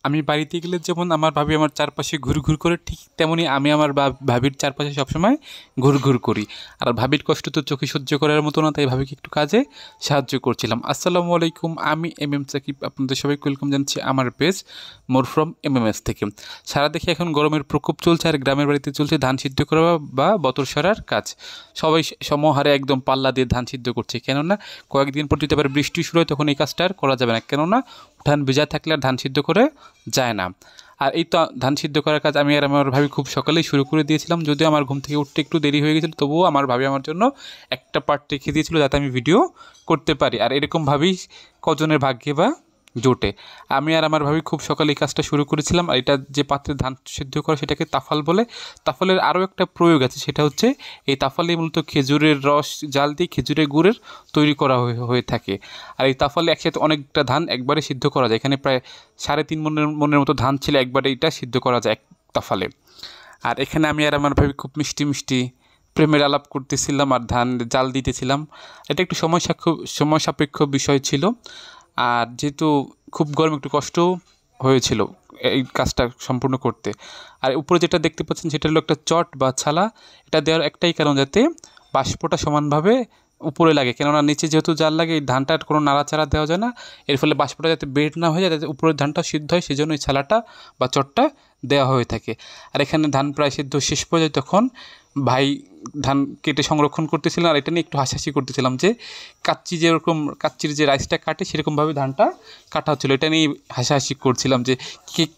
আমি বাড়িতে গেলে যেমন আমার ভাবি আমার চারপাশে ঘুরঘুর করে, ঠিক তেমনই আমি আমার ভাবির চারপাশে সবসময় ঘুরঘুর করি। আর ভাবির কষ্ট তো চোখে সহ্য করার মতো না, তাই ভাবিকে একটু কাজে সাহায্য করছিলাম। আসসালামু আলাইকুম, আমি সাকিব, আপনাদের সবাইকে ওয়েলকাম জানাচ্ছি আমার পেজ মোর ফ্রম এস থেকে। সারা দেখে এখন গরমের প্রকোপ চলছে, আর গ্রামের বাড়িতে চলছে ধান সিদ্ধ করা বা বতর সরার কাজ। সবাই সমহারে একদম পাল্লা দিয়ে ধান সিদ্ধ করছে, কেননা কয়েকদিন পর যদি আবার বৃষ্টি শুরু হয় তখন এই কাজটা আর করা যাবে না, কেননা উঠান ভেজা থাকলে আর ধান সিদ্ধ করে যায় না। আর এই তো ধান সিদ্ধ করার কাজ আমি আর আমার ভাবি খুব সকালেই শুরু করে দিয়েছিলাম, যদিও আমার ঘুম থেকে উঠতে একটু দেরি হয়ে গেছিলো, তবুও আমার ভাবি আমার জন্য একটা পার্ট রেখে দিয়েছিল যাতে আমি ভিডিও করতে পারি। আর এরকমভাবেই কজনের ভাগ্যে বা জোটে। আমি আর আমার ভাবি খুব সকালে এই কাজটা শুরু করেছিলাম। আর এটা যে পাত্রে ধান সিদ্ধ করে সেটাকে তাফাল বলে। তাফালের আরও একটা প্রয়োগ আছে, সেটা হচ্ছে এই তাফালে মূলত খেজুরের রস জাল দিয়ে খেজুরের গুড়ের তৈরি করা হয়ে থাকে। আর এই তাফালে একসাথে অনেকটা ধান একবারে সিদ্ধ করা যায়। এখানে প্রায় 3.5 মনের মতো ধান ছিল, একবারে এটা সিদ্ধ করা যায় এক তাফালে। আর এখানে আমি আর আমার ভাবি খুব মিষ্টি মিষ্টি প্রেমের আলাপ করতেছিলাম আর ধান জাল দিতেছিলাম। এটা একটু সময় সাপেক্ষ বিষয় ছিল। আর যেহেতু খুব গরম, একটু কষ্ট হয়েছিল এই কাজটা সম্পূর্ণ করতে। আর উপরে যেটা দেখতে পাচ্ছেন সেটা হলো একটা চট বা ছালা। এটা দেওয়ার একটাই কারণ, যাতে বাষ্পটা সমানভাবে উপরে লাগে, কেননা নিচে যেহেতু জাল লাগে এই ধানটার কোনো নাড়াচাড়া দেওয়া যায় না। এর ফলে বাষ্পটা যাতে বের না হয়ে যায়, যাতে উপরের ধানটা সিদ্ধ হয়, সেজন্য এই ছালাটা বা চটটা দেওয়া হয়ে থাকে। আর এখানে ধান প্রায় সিদ্ধ শেষ পর্যায়ে তখন ভাই ধান কেটে সংরক্ষণ করতেছিলাম। আর এটা নিয়ে একটু হাসাহাসি করতেছিলাম যে কাচ্চির যে রাইসটা কাটে সেরকমভাবে ধানটা কাটা হচ্ছিলো। এটা নিয়ে হাসাহাসি করছিলাম যে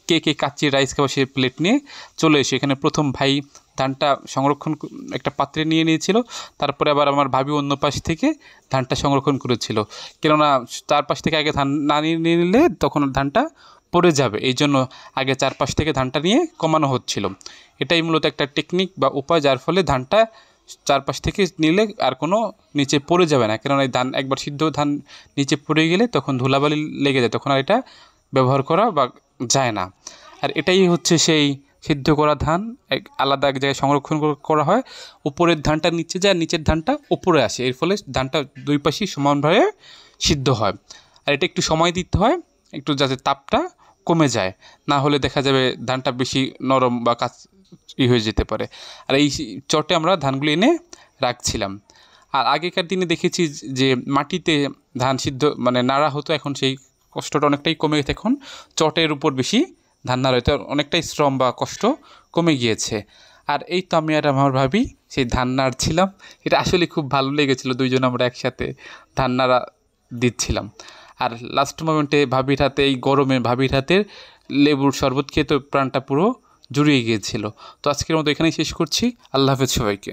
কে কে কাচ্চির রাইস খাওয়া, সে প্লেট নিয়ে চলে এসে এখানে প্রথম ভাই ধানটা সংরক্ষণ একটা পাত্রে নিয়ে নিয়েছিল। তারপরে আবার আমার ভাবি অন্য পাশ থেকে ধানটা সংরক্ষণ করেছিল, কেননা তার পাশ থেকে আগে ধান না নিয়ে নিলে তখন ধানটা পড়ে যাবে, এই জন্য আগে চারপাশ থেকে ধানটা নিয়ে কমানো হচ্ছিল। এটাই মূলত একটা টেকনিক বা উপায়, যার ফলে ধানটা চারপাশ থেকে নিলে আর কোনো নিচে পড়ে যাবে না, কেননা এই ধান একবার সিদ্ধ ধান নিচে পড়ে গেলে তখন ধুলাবালি লেগে যায়, তখন আর এটা ব্যবহার করা বা যায় না। আর এটাই হচ্ছে সেই সিদ্ধ করা ধান আলাদা এক জায়গায় সংরক্ষণ করা হয়। উপরের ধানটা নিচে যায়, নিচের ধানটা উপরে আসে, এর ফলে ধানটা দুই পাশেই সমানভাবে সিদ্ধ হয়। আর এটা একটু সময় দিতে হয়, একটু যাতে তাপটা কমে যায়, না হলে দেখা যাবে ধানটা বেশি নরম বা হয়ে যেতে পারে। আর এই চটে আমরা ধানগুলো এনে রাখছিলাম। আর আগেকার দিনে দেখেছি যে মাটিতে ধান সিদ্ধ নাড়া হতো, এখন সেই কষ্টটা অনেকটাই কমে গেছে, এখন চটের উপর বেশি ধান নাড়া হতো, অনেকটাই শ্রম বা কষ্ট কমে গিয়েছে। আর এই তো আমি আর আমার ভাবি সেই ধান নাড়ছিলাম। এটা আসলে খুব ভালো লেগেছিলো, দুইজন আমরা একসাথে ধান নাড়া দিচ্ছিলাম। আর লাস্ট মোমেন্টে ভাবির হাতে, এই গরমে ভাবির হাতের লেবুর শরবত খেয়ে তো প্রাণটা পুরো জুড়িয়ে গিয়েছিল। তো আজকের মতো এখানেই শেষ করছি। আল্লাহ হাফেজ সবাইকে।